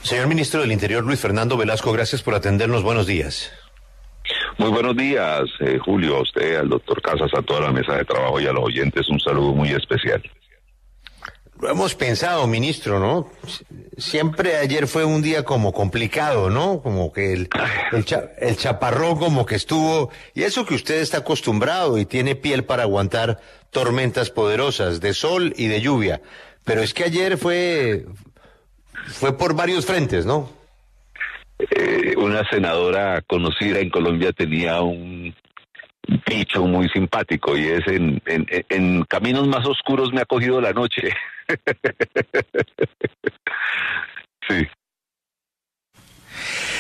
Señor Ministro del Interior, Luis Fernando Velasco, gracias por atendernos. Buenos días. Muy buenos días, Julio, a usted, al doctor Casas, a toda la mesa de trabajo y a los oyentes, un saludo muy especial. Lo hemos pensado, ministro, ¿no? Siempre ayer fue un día como complicado, ¿no? Como que el chaparrón como que estuvo, y eso que usted está acostumbrado y tiene piel para aguantar tormentas poderosas de sol y de lluvia. Pero es que ayer fue por varios frentes, ¿no? Una senadora conocida en Colombia tenía un dicho muy simpático y es en caminos más oscuros me ha cogido la noche. Sí.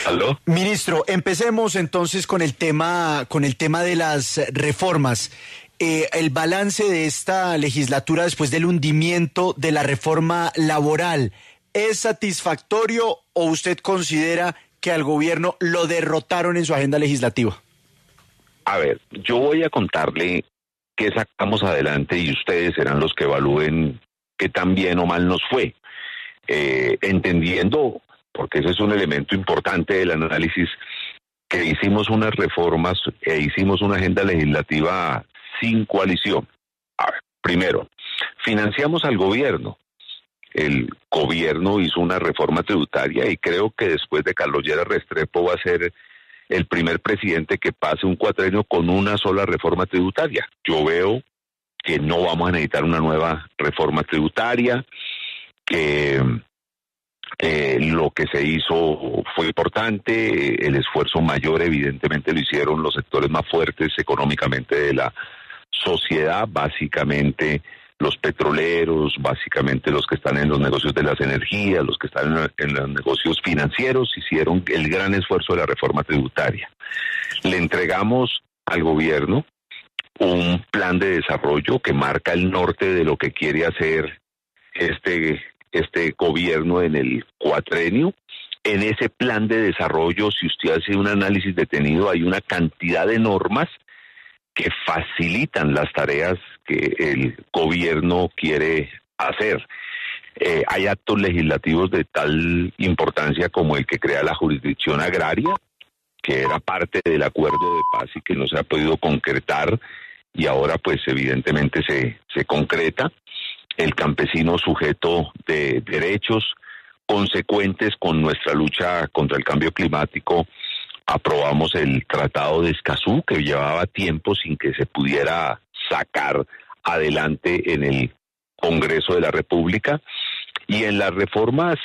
¿Aló? Ministro, empecemos entonces con el tema de las reformas. El balance de esta legislatura después del hundimiento de la reforma laboral, ¿es satisfactorio o usted considera que al gobierno lo derrotaron en su agenda legislativa? A ver, yo voy a contarle qué sacamos adelante y ustedes serán los que evalúen qué tan bien o mal nos fue. Entendiendo, porque ese es un elemento importante del análisis, que hicimos unas reformas e hicimos una agenda legislativa sin coalición. A ver, primero, financiamos al gobierno. El gobierno hizo una reforma tributaria y creo que después de Carlos Lleras Restrepo va a ser el primer presidente que pase un cuatrenio con una sola reforma tributaria. Yo veo que no vamos a necesitar una nueva reforma tributaria, que lo que se hizo fue importante, el esfuerzo mayor evidentemente lo hicieron los sectores más fuertes económicamente de la sociedad, básicamente los petroleros, básicamente los que están en los negocios de las energías, los que están en los negocios financieros, hicieron el gran esfuerzo de la reforma tributaria. Le entregamos al gobierno un plan de desarrollo que marca el norte de lo que quiere hacer este gobierno en el cuatrenio. En ese plan de desarrollo, si usted hace un análisis detenido, hay una cantidad de normas que facilitan las tareas que el gobierno quiere hacer. Hay actos legislativos de tal importancia como el que crea la jurisdicción agraria, que era parte del acuerdo de paz y que no se ha podido concretar, y ahora pues evidentemente se concreta. El campesino sujeto de derechos consecuentes con nuestra lucha contra el cambio climático. Aprobamos el Tratado de Escazú, que llevaba tiempo sin que se pudiera sacar adelante en el Congreso de la República. Y en las reformas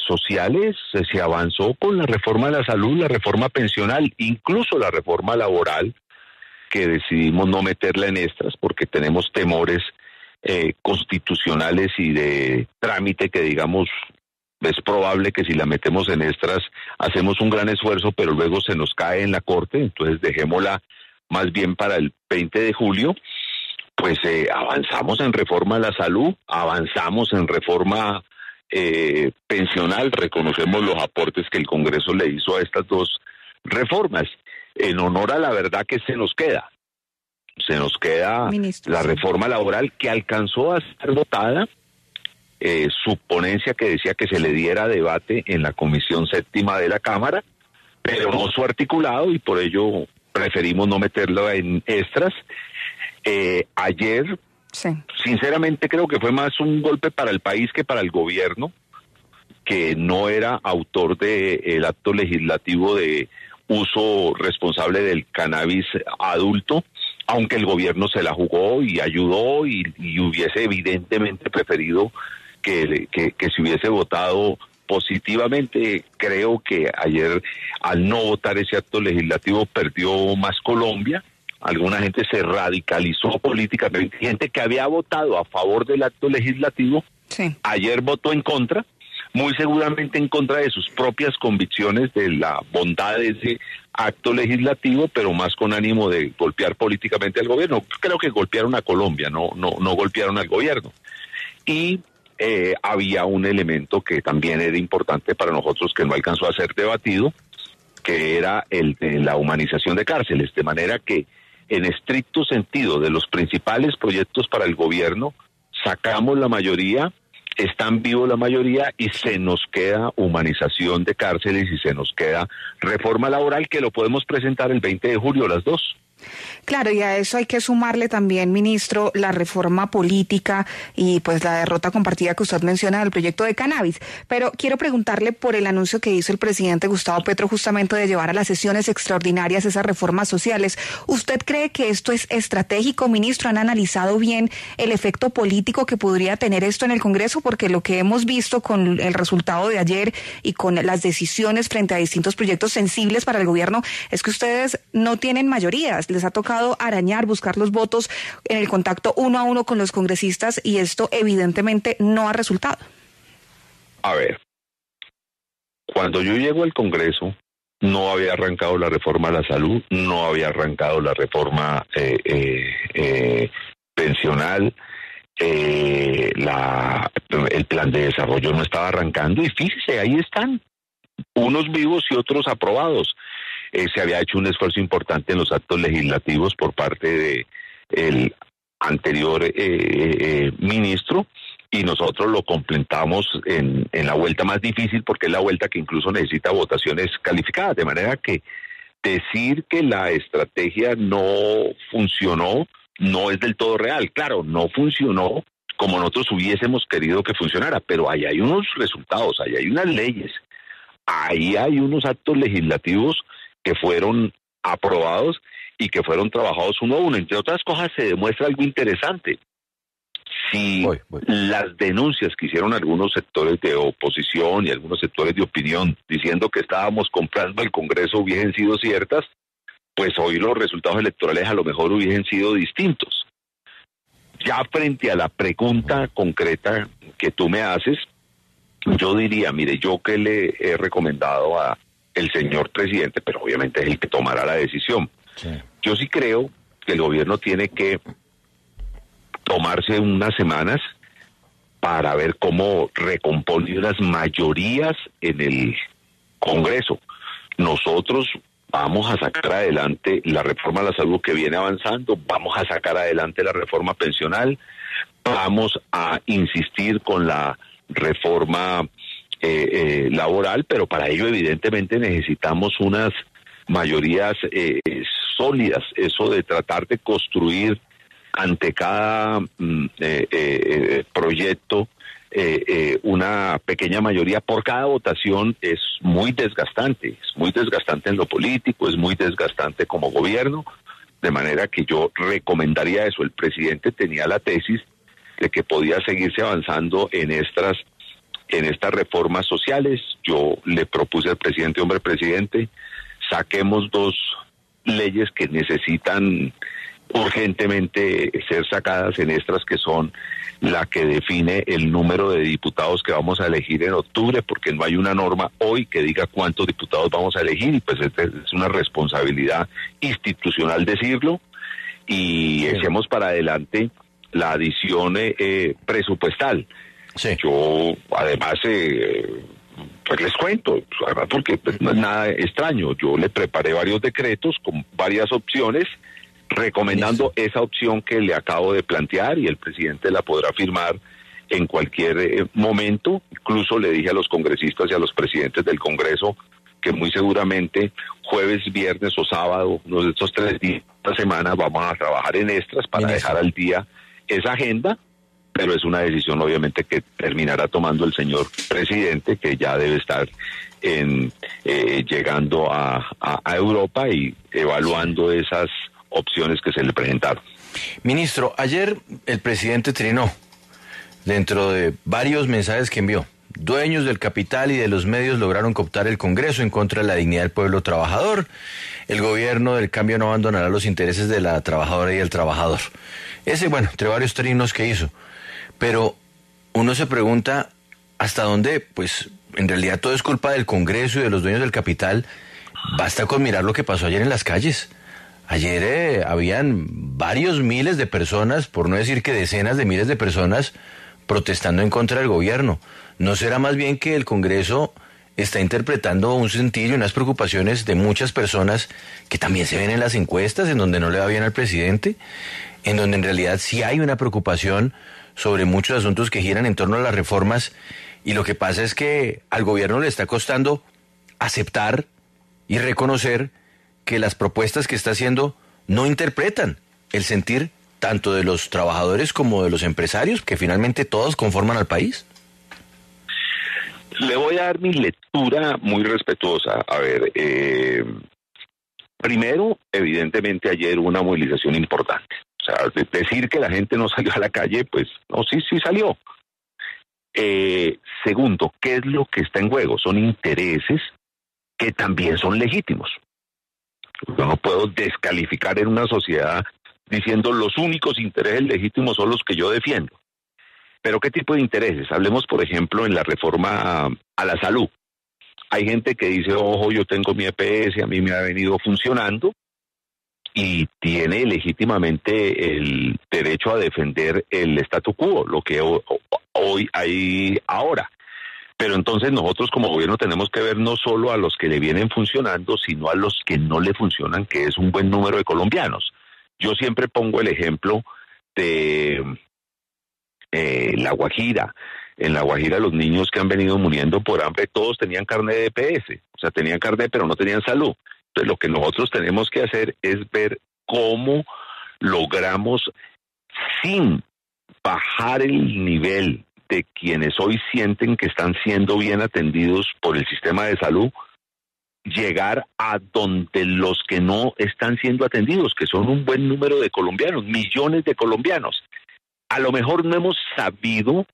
sociales se avanzó con la reforma de la salud, la reforma pensional, incluso la reforma laboral, que decidimos no meterla en extras porque tenemos temores constitucionales y de trámite que, digamos, es probable que si la metemos en extras hacemos un gran esfuerzo, pero luego se nos cae en la Corte, entonces dejémosla más bien para el 20 de julio. Pues avanzamos en reforma de la salud, avanzamos en reforma pensional, reconocemos los aportes que el Congreso le hizo a estas dos reformas. En honor a la verdad, que se nos queda Ministro, la reforma laboral, que alcanzó a ser votada, su ponencia que decía que se le diera debate en la Comisión Séptima de la Cámara, pero no su articulado, y por ello preferimos no meterlo en extras. Ayer, sí, sinceramente creo que fue más un golpe para el país que para el gobierno, que no era autor del acto legislativo de uso responsable del cannabis adulto, aunque el gobierno se la jugó y ayudó y hubiese evidentemente preferido que se hubiese votado positivamente. Creo que ayer, al no votar ese acto legislativo, perdió más Colombia. Alguna gente se radicalizó políticamente, gente que había votado a favor del acto legislativo, sí, ayer votó en contra, muy seguramente en contra de sus propias convicciones de la bondad de ese acto legislativo, pero más con ánimo de golpear políticamente al gobierno. Creo que golpearon a Colombia, no golpearon al gobierno. Y había un elemento que también era importante para nosotros, que no alcanzó a ser debatido, que era el de la humanización de cárceles, de manera que en estricto sentido de los principales proyectos para el gobierno sacamos la mayoría están vivos la mayoría y se nos queda humanización de cárceles y se nos queda reforma laboral, que lo podemos presentar el 20 de julio las dos. Claro, y a eso hay que sumarle también, ministro, la reforma política y pues la derrota compartida que usted menciona del proyecto de cannabis. Pero quiero preguntarle por el anuncio que hizo el presidente Gustavo Petro justamente de llevar a las sesiones extraordinarias esas reformas sociales. ¿Usted cree que esto es estratégico, ministro? ¿Han analizado bien el efecto político que podría tener esto en el Congreso? Porque lo que hemos visto con el resultado de ayer y con las decisiones frente a distintos proyectos sensibles para el gobierno es que ustedes no tienen mayorías. Les ha tocado arañar, buscar los votos en el contacto uno a uno con los congresistas y esto evidentemente no ha resultado. A ver, cuando yo llego al Congreso no había arrancado la reforma a la salud, no había arrancado la reforma pensional, el plan de desarrollo no estaba arrancando y fíjese, ahí están, unos vivos y otros aprobados. Se había hecho un esfuerzo importante en los actos legislativos por parte de el anterior ministro y nosotros lo completamos en la vuelta más difícil porque es la vuelta que incluso necesita votaciones calificadas, de manera que decir que la estrategia no funcionó no es del todo real. Claro, no funcionó como nosotros hubiésemos querido que funcionara, pero ahí hay unos resultados, ahí hay unas leyes, ahí hay unos actos legislativos que fueron aprobados y que fueron trabajados uno a uno. Entre otras cosas, se demuestra algo interesante. Si las denuncias que hicieron algunos sectores de oposición y algunos sectores de opinión diciendo que estábamos comprando el Congreso hubiesen sido ciertas, pues hoy los resultados electorales a lo mejor hubiesen sido distintos. Ya frente a la pregunta concreta que tú me haces, yo diría, mire, yo que le he recomendado a el señor presidente, pero obviamente es el que tomará la decisión. Sí. Yo sí creo que el gobierno tiene que tomarse unas semanas para ver cómo recompone unas mayorías en el Congreso. Nosotros vamos a sacar adelante la reforma a la salud que viene avanzando, vamos a sacar adelante la reforma pensional, vamos a insistir con la reforma laboral, pero para ello evidentemente necesitamos unas mayorías sólidas, eso de tratar de construir ante cada proyecto una pequeña mayoría por cada votación es muy desgastante en lo político, es muy desgastante como gobierno, de manera que yo recomendaría eso. El presidente tenía la tesis de que podía seguirse avanzando en estas reformas sociales. Yo le propuse al presidente, hombre presidente, saquemos dos leyes que necesitan urgentemente ser sacadas en estas, que son la que define el número de diputados que vamos a elegir en octubre, porque no hay una norma hoy que diga cuántos diputados vamos a elegir, y pues es una responsabilidad institucional decirlo, y echemos para adelante la adición presupuestal. Sí. Yo, además, pues les cuento, además porque no es nada extraño, yo le preparé varios decretos con varias opciones, recomendando esa opción que le acabo de plantear, y el presidente la podrá firmar en cualquier momento. Incluso le dije a los congresistas y a los presidentes del Congreso que muy seguramente jueves, viernes o sábado, uno de estos 3 días de la semana, vamos a trabajar en estas para dejar al día esa agenda, pero es una decisión obviamente que terminará tomando el señor presidente, que ya debe estar llegando a Europa y evaluando esas opciones que se le presentaron. Ministro, ayer el presidente trinó, dentro de varios mensajes que envió. Dueños del capital y de los medios lograron cooptar el Congreso en contra de la dignidad del pueblo trabajador. El gobierno del cambio no abandonará los intereses de la trabajadora y el trabajador. Ese, bueno, entre varios trinos que hizo. Pero uno se pregunta hasta dónde, pues, en realidad todo es culpa del Congreso y de los dueños del capital. Basta con mirar lo que pasó ayer en las calles. Ayer habían varios miles de personas, por no decir que decenas de miles de personas, protestando en contra del gobierno. ¿No será más bien que el Congreso está interpretando un sentir y unas preocupaciones de muchas personas que también se ven en las encuestas, en donde no le va bien al presidente, en donde en realidad sí hay una preocupación sobre muchos asuntos que giran en torno a las reformas, y lo que pasa es que al gobierno le está costando aceptar y reconocer que las propuestas que está haciendo no interpretan el sentir tanto de los trabajadores como de los empresarios, que finalmente todos conforman al país. Le voy a dar mi lectura muy respetuosa. A ver, primero, evidentemente ayer hubo una movilización importante. O sea, decir que la gente no salió a la calle, pues no, sí salió. Segundo, ¿qué es lo que está en juego? Son intereses que también son legítimos. Yo no puedo descalificar en una sociedad diciendo los únicos intereses legítimos son los que yo defiendo. Pero ¿qué tipo de intereses? Hablemos, por ejemplo, en la reforma a la salud. Hay gente que dice, ojo, yo tengo mi EPS, a mí me ha venido funcionando, y tiene legítimamente el derecho a defender el statu quo, lo que hoy hay ahora. Pero entonces nosotros como gobierno tenemos que ver no solo a los que le vienen funcionando, sino a los que no le funcionan, que es un buen número de colombianos. Yo siempre pongo el ejemplo de La Guajira. En La Guajira los niños que han venido muriendo por hambre, todos tenían carnet de EPS, o sea, tenían carnet pero no tenían salud. Entonces lo que nosotros tenemos que hacer es ver cómo logramos, sin bajar el nivel de quienes hoy sienten que están siendo bien atendidos por el sistema de salud, llegar a donde los que no están siendo atendidos, que son un buen número de colombianos, millones de colombianos. A lo mejor no hemos sabido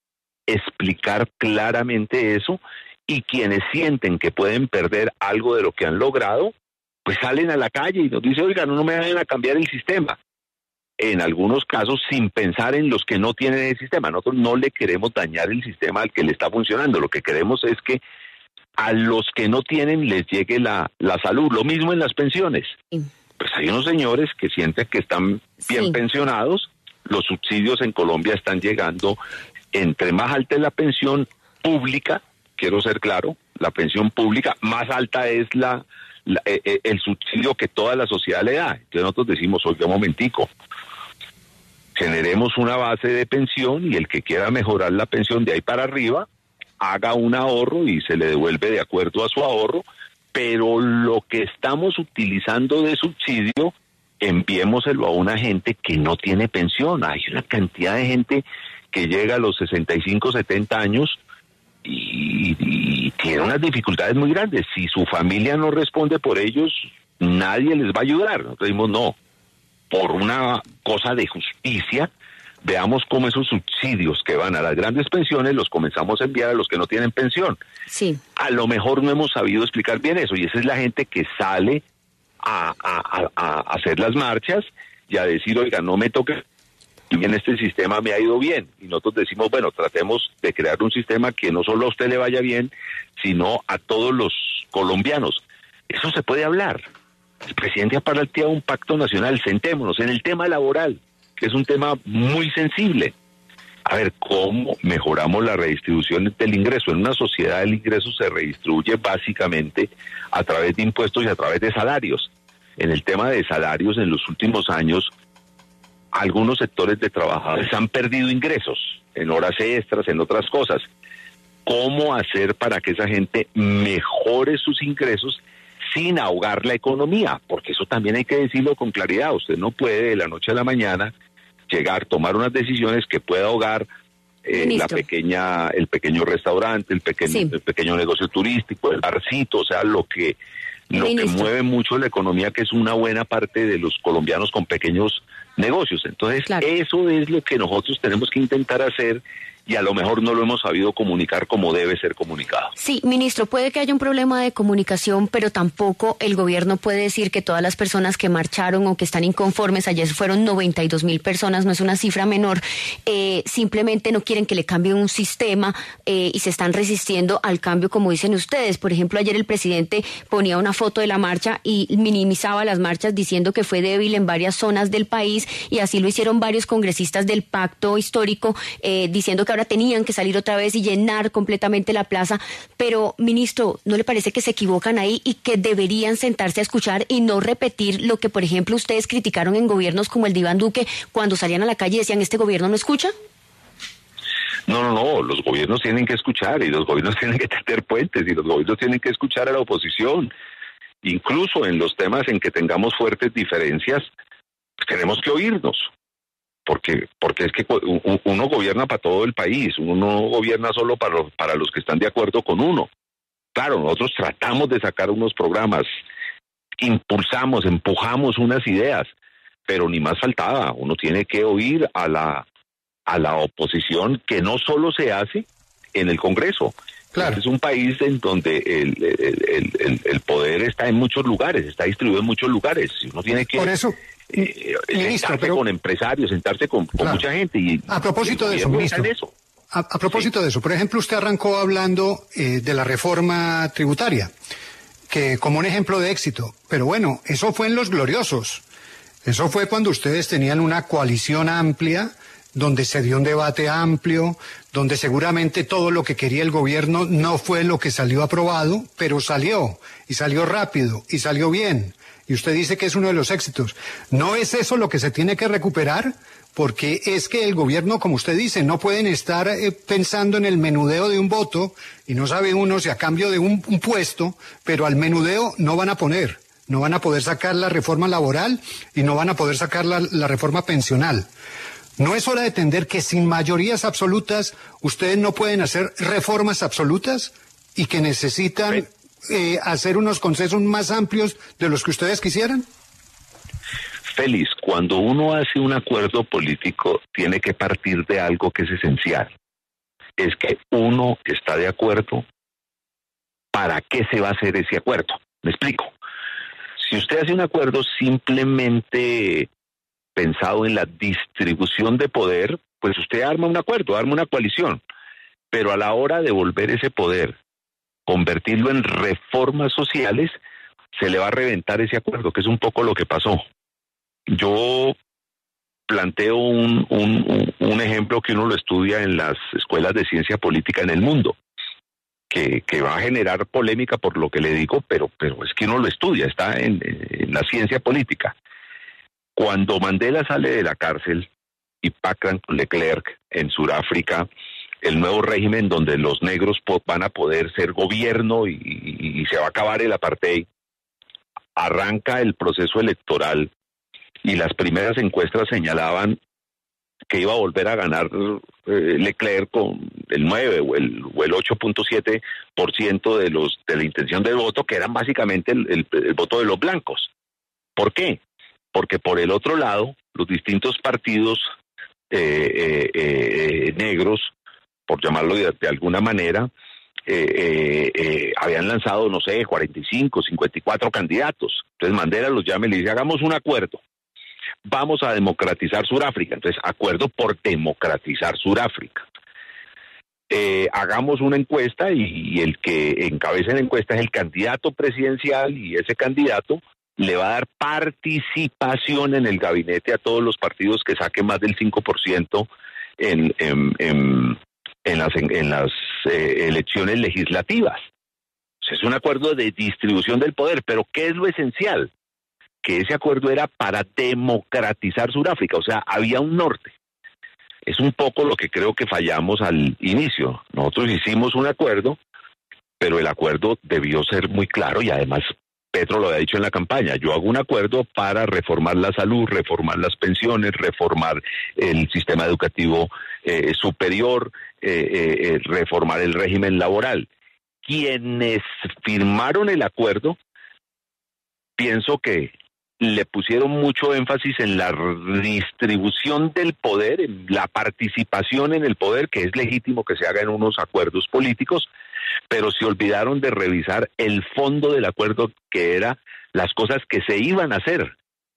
explicar claramente eso, y quienes sienten que pueden perder algo de lo que han logrado, pues salen a la calle y nos dicen, oigan, no me vayan a cambiar el sistema. En algunos casos sin pensar en los que no tienen el sistema. Nosotros no le queremos dañar el sistema al que le está funcionando. Lo que queremos es que a los que no tienen les llegue la salud. Lo mismo en las pensiones. Pues hay unos señores que sienten que están bien pensionados. Los subsidios en Colombia están llegando. Entre más alta es la pensión pública, quiero ser claro, la pensión pública, más alta es el subsidio que toda la sociedad le da. Entonces nosotros decimos, oiga, un momentico, generemos una base de pensión, y el que quiera mejorar la pensión de ahí para arriba, haga un ahorro y se le devuelve de acuerdo a su ahorro, pero lo que estamos utilizando de subsidio, enviémoselo a una gente que no tiene pensión. Hay una cantidad de gente que llega a los 65, 70 años y tiene unas dificultades muy grandes. Si su familia no responde por ellos, nadie les va a ayudar. Nosotros decimos, no, por una cosa de justicia, veamos cómo esos subsidios que van a las grandes pensiones los comenzamos a enviar a los que no tienen pensión. Sí. A lo mejor no hemos sabido explicar bien eso, y esa es la gente que sale a hacer las marchas y a decir, oiga, no me toque, en este sistema me ha ido bien. Y nosotros decimos, bueno, tratemos de crear un sistema que no solo a usted le vaya bien, sino a todos los colombianos. Eso se puede hablar. El presidente ha planteado un pacto nacional, sentémonos en el tema laboral, que es un tema muy sensible. A ver, ¿cómo mejoramos la redistribución del ingreso? En una sociedad el ingreso se redistribuye básicamente a través de impuestos y a través de salarios. En el tema de salarios, en los últimos años, algunos sectores de trabajadores han perdido ingresos en horas extras, en otras cosas. ¿Cómo hacer para que esa gente mejore sus ingresos sin ahogar la economía? Porque eso también hay que decirlo con claridad. Usted no puede de la noche a la mañana llegar, tomar unas decisiones que pueda ahogar el pequeño restaurante, el pequeño negocio turístico, el barcito, o sea, lo que mueve mucho la economía, que es una buena parte de los colombianos con pequeños negocios. Entonces, eso es lo que nosotros tenemos que intentar hacer, y a lo mejor no lo hemos sabido comunicar como debe ser comunicado. Sí, ministro, puede que haya un problema de comunicación, pero tampoco el gobierno puede decir que todas las personas que marcharon o que están inconformes, ayer fueron 92,000 personas, no es una cifra menor, simplemente no quieren que le cambie un sistema y se están resistiendo al cambio, como dicen ustedes. Por ejemplo, ayer el presidente ponía una foto de la marcha y minimizaba las marchas diciendo que fue débil en varias zonas del país, y así lo hicieron varios congresistas del pacto histórico, diciendo que ahora tenían que salir otra vez y llenar completamente la plaza. Pero, ministro, ¿no le parece que se equivocan ahí y que deberían sentarse a escuchar y no repetir lo que, por ejemplo, ustedes criticaron en gobiernos como el de Iván Duque, cuando salían a la calle y decían, ¿este gobierno no escucha? No, los gobiernos tienen que escuchar y los gobiernos tienen que tender puentes y los gobiernos tienen que escuchar a la oposición. Incluso en los temas en que tengamos fuertes diferencias, pues tenemos que oírnos. Porque es que uno gobierna para todo el país, uno no gobierna solo para los que están de acuerdo con uno. Claro, nosotros tratamos de sacar unos programas, impulsamos, empujamos unas ideas, pero ni más faltaba, uno tiene que oír a la oposición, que no solo se hace en el Congreso. Claro. Este es un país en donde el poder está en muchos lugares, está distribuido en muchos lugares. Uno tiene que... Por eso, ministro, sentarse con empresarios, sentarse con mucha gente. Y a propósito de eso, ministro, a propósito de eso, por ejemplo, usted arrancó hablando de la reforma tributaria, que como un ejemplo de éxito, pero bueno, eso fue en los gloriosos, eso fue cuando ustedes tenían una coalición amplia, donde se dio un debate amplio, donde seguramente todo lo que quería el gobierno no fue lo que salió aprobado, pero salió, y salió rápido, y salió bien. Y usted dice que es uno de los éxitos. ¿No es eso lo que se tiene que recuperar? Porque es que el gobierno, como usted dice, no pueden estar pensando en el menudeo de un voto, y no sabe uno si a cambio de un puesto, pero al menudeo no van a poner. No van a poder sacar la reforma laboral y no van a poder sacar la reforma pensional. ¿No es hora de entender que sin mayorías absolutas ustedes no pueden hacer reformas absolutas y que necesitan hacer unos consensos más amplios de los que ustedes quisieran? Félix, cuando uno hace un acuerdo político tiene que partir de algo que es esencial. Es que uno está de acuerdo para qué se va a hacer ese acuerdo. Me explico. Si usted hace un acuerdo simplemente pensado en la distribución de poder, pues usted arma un acuerdo, arma una coalición, pero a la hora de volver ese poder, convertirlo en reformas sociales, se le va a reventar ese acuerdo, que es un poco lo que pasó. Yo planteo un ejemplo que uno lo estudia en las escuelas de ciencia política en el mundo, que va a generar polémica por lo que le digo, pero es que uno lo estudia, está en la ciencia política. Cuando Mandela sale de la cárcel y pactan con Leclerc en Sudáfrica, el nuevo régimen donde los negros van a poder ser gobierno y se va a acabar el apartheid, arranca el proceso electoral y las primeras encuestas señalaban que iba a volver a ganar Leclerc con el 9 o el 8.7% de la intención del voto, que eran básicamente el voto de los blancos. ¿Por qué? Porque por el otro lado, los distintos partidos negros, por llamarlo de alguna manera, habían lanzado, 45, 54 candidatos. Entonces Mandela los llama y le dice, hagamos un acuerdo. Vamos a democratizar Sudáfrica. Entonces, acuerdo por democratizar Sudáfrica. Hagamos una encuesta y el que encabeza la encuesta es el candidato presidencial y ese candidato le va a dar participación en el gabinete a todos los partidos que saquen más del 5% en las elecciones legislativas. O sea, es un acuerdo de distribución del poder, pero ¿qué es lo esencial? Que ese acuerdo era para democratizar Sudáfrica, o sea, había un norte. Es un poco lo que creo que fallamos al inicio. Nosotros hicimos un acuerdo, pero el acuerdo debió ser muy claro y además Petro lo había dicho en la campaña, yo hago un acuerdo para reformar la salud, reformar las pensiones, reformar el sistema educativo superior, reformar el régimen laboral. Quienes firmaron el acuerdo, pienso que le pusieron mucho énfasis en la distribución del poder, en la participación en el poder, que es legítimo que se haga en unos acuerdos políticos, pero se olvidaron de revisar el fondo del acuerdo, que era las cosas que se iban a hacer,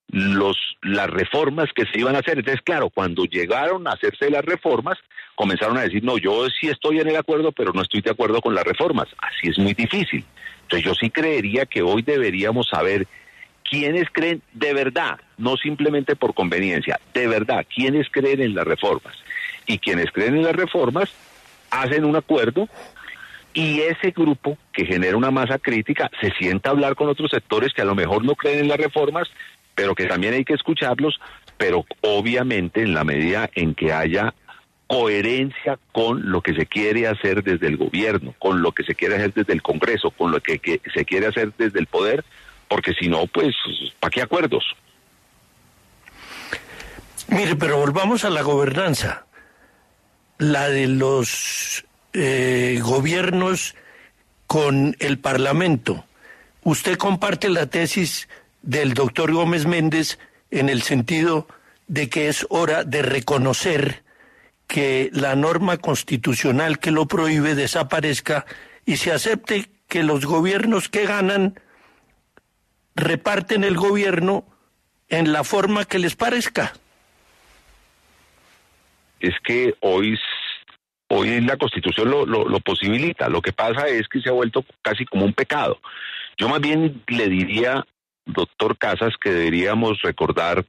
las reformas que se iban a hacer. Entonces, claro, cuando llegaron a hacerse las reformas, comenzaron a decir, no, yo sí estoy en el acuerdo, pero no estoy de acuerdo con las reformas. Así es muy difícil. Entonces, yo sí creería que hoy deberíamos saber quiénes creen de verdad, no simplemente por conveniencia, de verdad, quiénes creen en las reformas. Y quienes creen en las reformas hacen un acuerdo y ese grupo que genera una masa crítica se sienta a hablar con otros sectores que a lo mejor no creen en las reformas, pero que también hay que escucharlos, pero obviamente en la medida en que haya coherencia con lo que se quiere hacer desde el gobierno, con lo que se quiere hacer desde el Congreso, con lo que se quiere hacer desde el poder, porque si no, pues, ¿para qué acuerdos? Mire, pero volvamos a la gobernanza, la de los gobiernos con el Parlamento. Usted comparte la tesis del doctor Gómez Méndez en el sentido de que es hora de reconocer que la norma constitucional que lo prohíbe desaparezca y se acepte que los gobiernos que ganan reparten el gobierno en la forma que les parezca. Es que hoy la Constitución lo posibilita. Lo que pasa es que se ha vuelto casi como un pecado. Yo más bien le diría, doctor Casas, que deberíamos recordar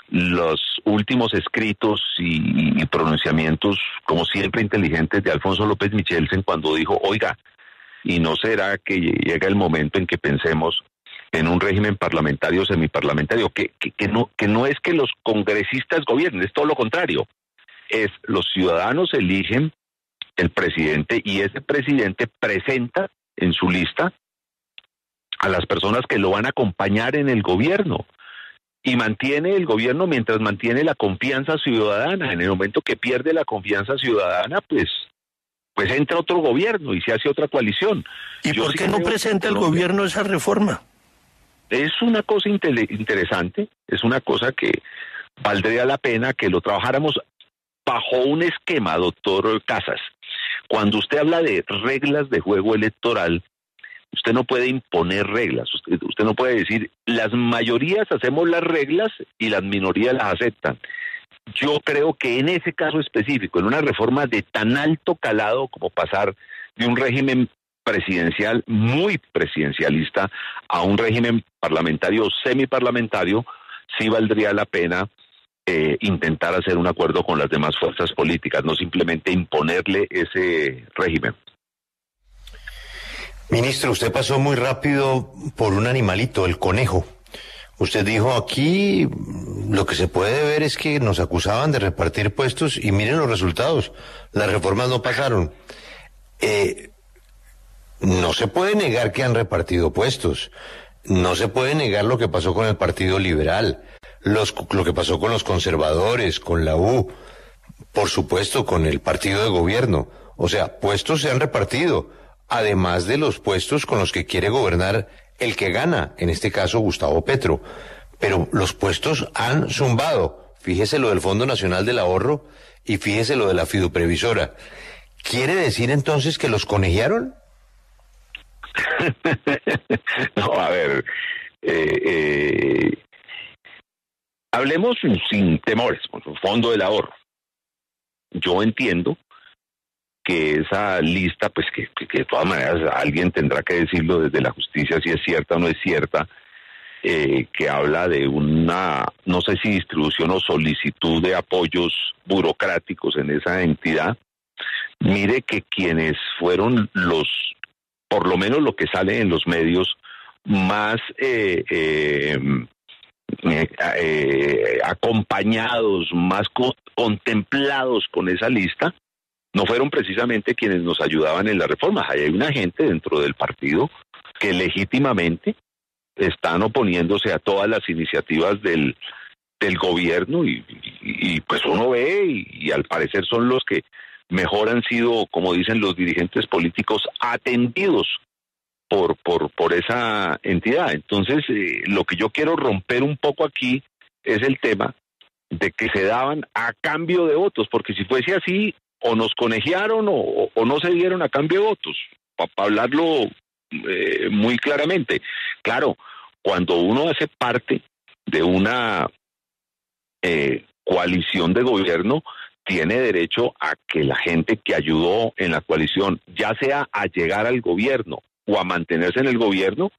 los últimos escritos y pronunciamientos, como siempre inteligentes, de Alfonso López Michelsen, cuando dijo, oiga, ¿y no será que llega el momento en que pensemos en un régimen parlamentario o semiparlamentario? Que no es que los congresistas gobiernen, es todo lo contrario. Es los ciudadanos eligen el presidente y ese presidente presenta en su lista a las personas que lo van a acompañar en el gobierno. Y mantiene el gobierno mientras mantiene la confianza ciudadana. En el momento que pierde la confianza ciudadana, pues entra otro gobierno y se hace otra coalición. ¿Y por qué no presenta el gobierno esa reforma? Es una cosa interesante, es una cosa que valdría la pena que lo trabajáramos bajo un esquema, doctor Casas. Cuando usted habla de reglas de juego electoral, usted no puede imponer reglas, usted no puede decir, las mayorías hacemos las reglas y las minorías las aceptan. Yo creo que en ese caso específico, en una reforma de tan alto calado como pasar de un régimen presidencial muy presidencialista a un régimen parlamentario o semiparlamentario, sí valdría la pena intentar hacer un acuerdo con las demás fuerzas políticas, no simplemente imponerle ese régimen. Ministro, usted pasó muy rápido por un animalito, el conejo. Usted dijo aquí, lo que se puede ver es que nos acusaban de repartir puestos y miren los resultados. Las reformas no pasaron. No se puede negar que han repartido puestos. No se puede negar lo que pasó con el Partido Liberal, lo que pasó con los conservadores, con la U, por supuesto con el partido de gobierno. O sea, puestos se han repartido, además de los puestos con los que quiere gobernar el que gana, en este caso Gustavo Petro. Pero los puestos han zumbado. Fíjese lo del Fondo Nacional del Ahorro y fíjese lo de la fiduprevisora. ¿Quiere decir entonces que los conejearon? No, a ver, hablemos sin temores, por el Fondo del Ahorro. Yo entiendo que esa lista, pues que de todas maneras alguien tendrá que decirlo desde la justicia si es cierta o no es cierta, que habla de una, no sé si distribución o solicitud de apoyos burocráticos en esa entidad. Mire que quienes fueron por lo menos lo que sale en los medios, más acompañados, más contemplados con esa lista, no fueron precisamente quienes nos ayudaban en la reforma. Hay una gente dentro del partido que legítimamente están oponiéndose a todas las iniciativas del gobierno y pues uno ve y al parecer son los que mejor han sido, como dicen los dirigentes políticos, atendidos por esa entidad. Entonces, lo que yo quiero romper un poco aquí es el tema de que se daban a cambio de votos, porque si fuese así, o nos conejearon o no se dieron a cambio de votos, para hablarlo muy claramente. Claro, cuando uno hace parte de una coalición de gobierno, tiene derecho a que la gente que ayudó en la coalición, ya sea a llegar al gobierno o a mantenerse en el gobierno,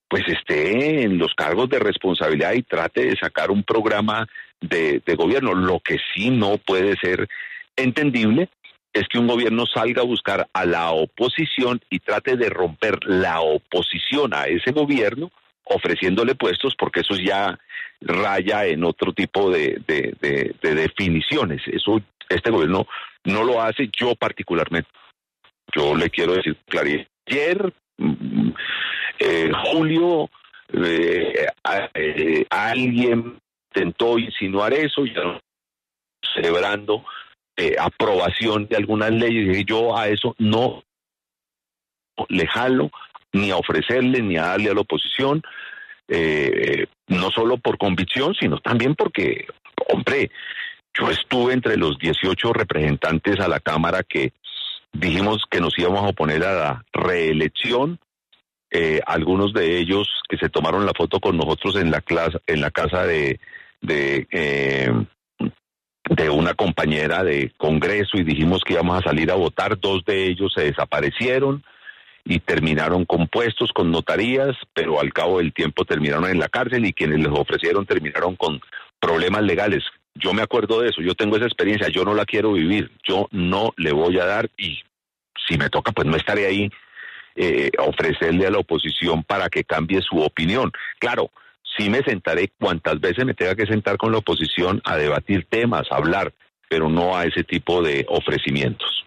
pues esté en los cargos de responsabilidad y trate de sacar un programa de gobierno. Lo que sí no puede ser entendible es que un gobierno salga a buscar a la oposición y trate de romper la oposición a ese gobierno ofreciéndole puestos, porque eso ya raya en otro tipo de definiciones. Eso Este gobierno no lo hace, yo particularmente. Yo le quiero decir claridad. Ayer, Julio, alguien intentó insinuar eso, ya celebrando aprobación de algunas leyes, y yo a eso no le jalo, ni a ofrecerle, ni a darle a la oposición, no solo por convicción, sino también porque, hombre, yo estuve entre los 18 representantes a la Cámara que dijimos que nos íbamos a oponer a la reelección. Algunos de ellos que se tomaron la foto con nosotros en la casa de una compañera de Congreso, y dijimos que íbamos a salir a votar. 2 de ellos se desaparecieron y terminaron con puestos, con notarías, pero al cabo del tiempo terminaron en la cárcel, y quienes les ofrecieron terminaron con problemas legales. Yo me acuerdo de eso, yo tengo esa experiencia, yo no la quiero vivir, yo no le voy a dar, y si me toca, pues no estaré ahí ofrecerle a la oposición para que cambie su opinión. Claro, sí me sentaré cuantas veces me tenga que sentar con la oposición a debatir temas, a hablar, pero no a ese tipo de ofrecimientos.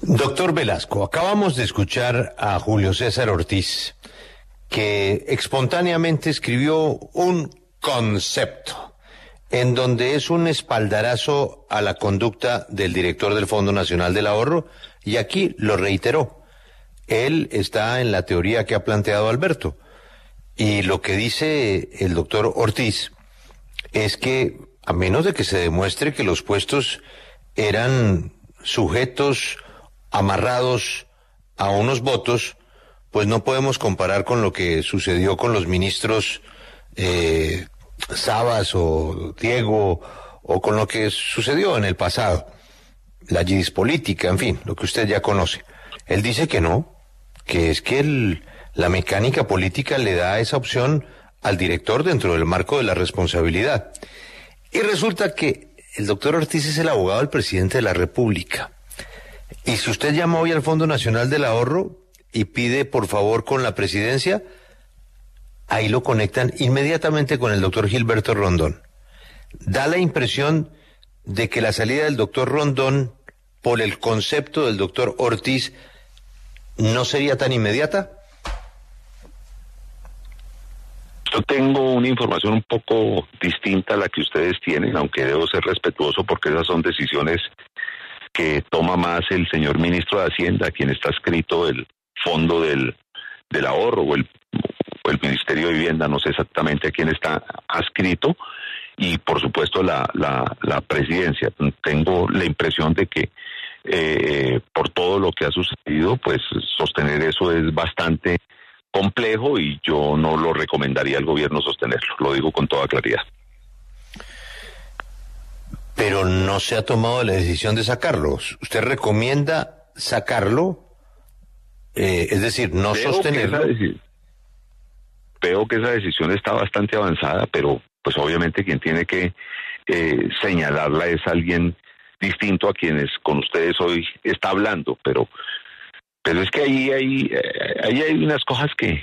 Doctor Velasco, acabamos de escuchar a Julio César Ortiz, que espontáneamente escribió un concepto en donde es un espaldarazo a la conducta del director del Fondo Nacional del Ahorro, y aquí lo reiteró. Él está en la teoría que ha planteado Alberto, y lo que dice el doctor Ortiz es que, a menos de que se demuestre que los puestos eran sujetos amarrados a unos votos, pues no podemos comparar con lo que sucedió con los ministros Sabas o Diego, o con lo que sucedió en el pasado, la yidis política, en fin, lo que usted ya conoce. Él dice que no, que es que la mecánica política le da esa opción al director dentro del marco de la responsabilidad. Y resulta que el doctor Ortiz es el abogado del presidente de la República. Y si usted llama hoy al Fondo Nacional del Ahorro y pide por favor con la presidencia, ahí lo conectan inmediatamente con el doctor Gilberto Rondón. Da la impresión de que la salida del doctor Rondón por el concepto del doctor Ortiz no sería tan inmediata. Yo tengo una información un poco distinta a la que ustedes tienen, aunque debo ser respetuoso porque esas son decisiones que toma más el señor ministro de Hacienda, quien está adscrito el Fondo del Ahorro o el Ministerio de Vivienda, no sé exactamente a quién está adscrito, y por supuesto la presidencia. Tengo la impresión de que por todo lo que ha sucedido, pues sostener eso es bastante complejo, y yo no lo recomendaría al gobierno sostenerlo, lo digo con toda claridad. Pero no se ha tomado la decisión de sacarlo. ¿Usted recomienda sacarlo? Es decir, no sostenerlo. Veo que esa decisión está bastante avanzada, pero pues obviamente quien tiene que señalarla es alguien distinto a quienes con ustedes hoy está hablando, pero es que ahí hay unas cosas que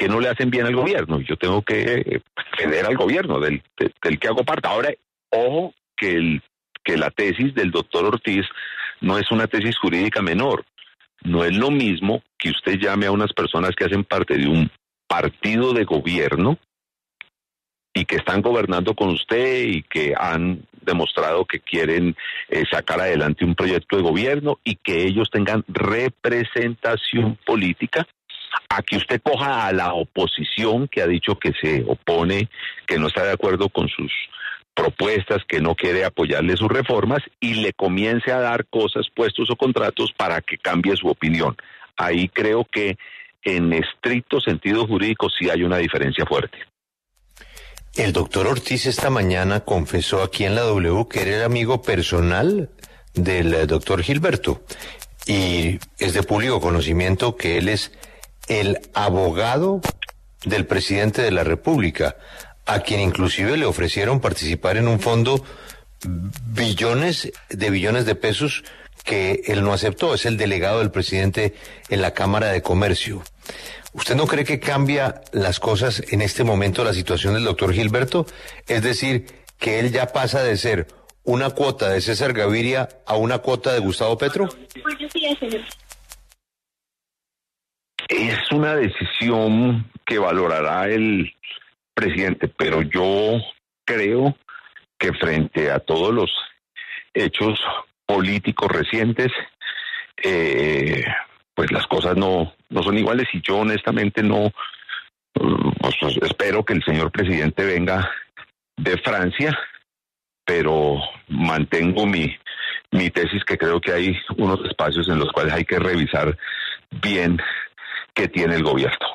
no le hacen bien al gobierno, y yo tengo que defender al gobierno del que hago parte. Ahora, ojo, que la tesis del doctor Ortiz no es una tesis jurídica menor. No es lo mismo que usted llame a unas personas que hacen parte de un partido de gobierno y que están gobernando con usted y que han demostrado que quieren sacar adelante un proyecto de gobierno y que ellos tengan representación política, a que usted coja a la oposición que ha dicho que se opone, que no está de acuerdo con sus propuestas, que no quiere apoyarle sus reformas, y le comience a dar cosas, puestos o contratos para que cambie su opinión. Ahí creo que en estricto sentido jurídico sí hay una diferencia fuerte. El doctor Ortiz esta mañana confesó aquí en la W que era el amigo personal del doctor Gilberto, y es de público conocimiento que él es el abogado del presidente de la República, a quien inclusive le ofrecieron participar en un fondo billones de pesos que él no aceptó. Es el delegado del presidente en la Cámara de Comercio. ¿Usted no cree que cambia las cosas en este momento la situación del doctor Gilberto? Es decir, que él ya pasa de ser una cuota de César Gaviria a una cuota de Gustavo Petro? Es una decisión que valorará el presidente, pero yo creo que frente a todos los hechos políticos recientes, pues las cosas no son iguales, y yo honestamente pues espero que el señor presidente venga de Francia, pero mantengo mi tesis, que creo que hay unos espacios en los cuales hay que revisar bien qué tiene el gobierno.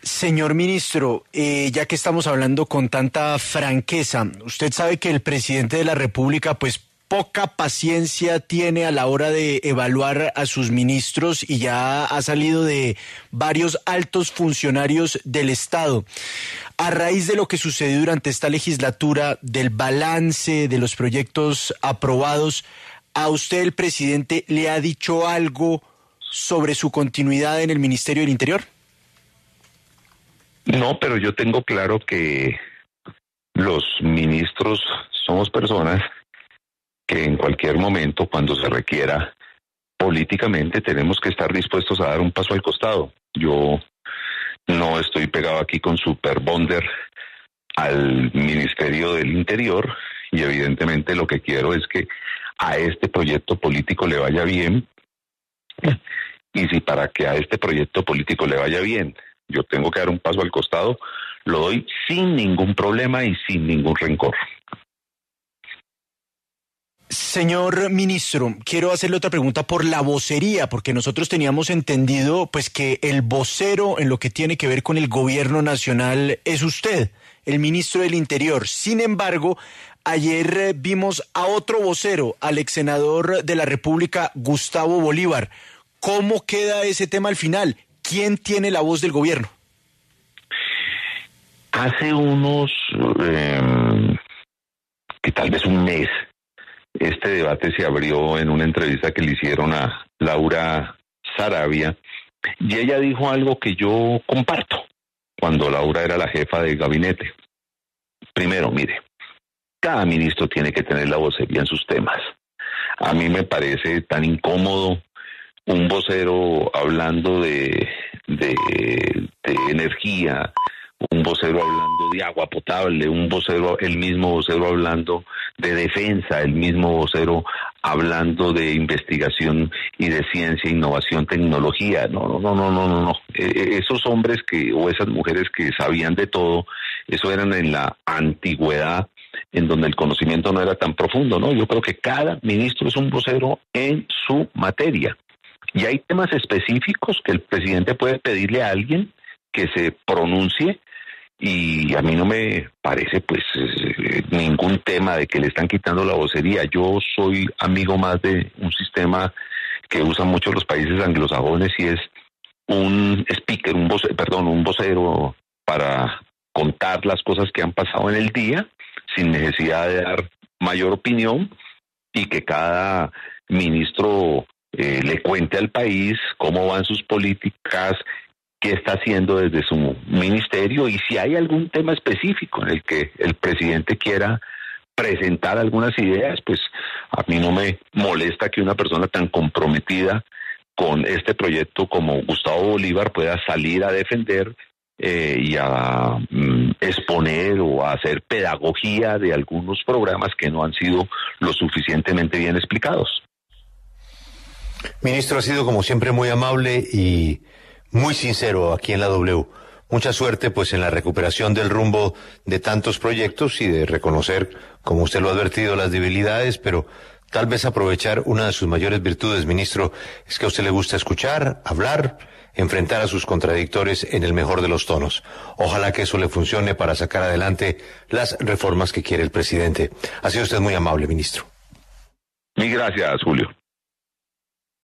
Señor ministro, ya que estamos hablando con tanta franqueza, usted sabe que el presidente de la República, pues poca paciencia tiene a la hora de evaluar a sus ministros, y ya ha salido de varios altos funcionarios del Estado. A raíz de lo que sucedió durante esta legislatura, del balance de los proyectos aprobados, ¿a usted el presidente le ha dicho algo sobre su continuidad en el Ministerio del Interior? No, pero yo tengo claro que los ministros somos personas que en cualquier momento, cuando se requiera políticamente, tenemos que estar dispuestos a dar un paso al costado. Yo no estoy pegado aquí con Super Bonder al Ministerio del Interior, y evidentemente lo que quiero es que a este proyecto político le vaya bien, y si para que a este proyecto político le vaya bien yo tengo que dar un paso al costado, lo doy sin ningún problema y sin ningún rencor. Señor ministro, quiero hacerle otra pregunta por la vocería, porque nosotros teníamos entendido pues que el vocero en lo que tiene que ver con el gobierno nacional es usted, el ministro del Interior. Sin embargo, ayer vimos a otro vocero, al ex senador de la República, Gustavo Bolívar. ¿Cómo queda ese tema al final? ¿Quién tiene la voz del gobierno? Hace unos, que tal vez un mes, este debate se abrió en una entrevista que le hicieron a Laura Sarabia, y ella dijo algo que yo comparto cuando Laura era la jefa de gabinete. Primero, mire, cada ministro tiene que tener la vocería en sus temas. A mí me parece tan incómodo un vocero hablando de energía, un vocero hablando de agua potable, el mismo vocero hablando de defensa, el mismo vocero hablando de investigación y de ciencia, innovación, tecnología. No. Esos hombres o esas mujeres que sabían de todo, eso eran en la antigüedad, en donde el conocimiento no era tan profundo, ¿no? Yo creo que cada ministro es un vocero en su materia. Y hay temas específicos que el presidente puede pedirle a alguien que se pronuncie, y a mí no me parece pues ningún tema de que le están quitando la vocería. Yo soy amigo más de un sistema que usan mucho los países anglosajones, y es un speaker, un vocero para contar las cosas que han pasado en el día sin necesidad de dar mayor opinión, y que cada ministro le cuente al país cómo van sus políticas, qué está haciendo desde su ministerio, y si hay algún tema específico en el que el presidente quiera presentar algunas ideas, pues a mí no me molesta que una persona tan comprometida con este proyecto como Gustavo Bolívar pueda salir a defender y a exponer o a hacer pedagogía de algunos programas que no han sido lo suficientemente bien explicados. Ministro, ha sido como siempre muy amable y muy sincero aquí en la W. Mucha suerte pues en la recuperación del rumbo de tantos proyectos, y de reconocer, como usted lo ha advertido, las debilidades, pero tal vez aprovechar una de sus mayores virtudes, ministro, es que a usted le gusta escuchar, hablar, enfrentar a sus contradictores en el mejor de los tonos. Ojalá que eso le funcione para sacar adelante las reformas que quiere el presidente. Ha sido usted muy amable, ministro. Mil gracias, Julio.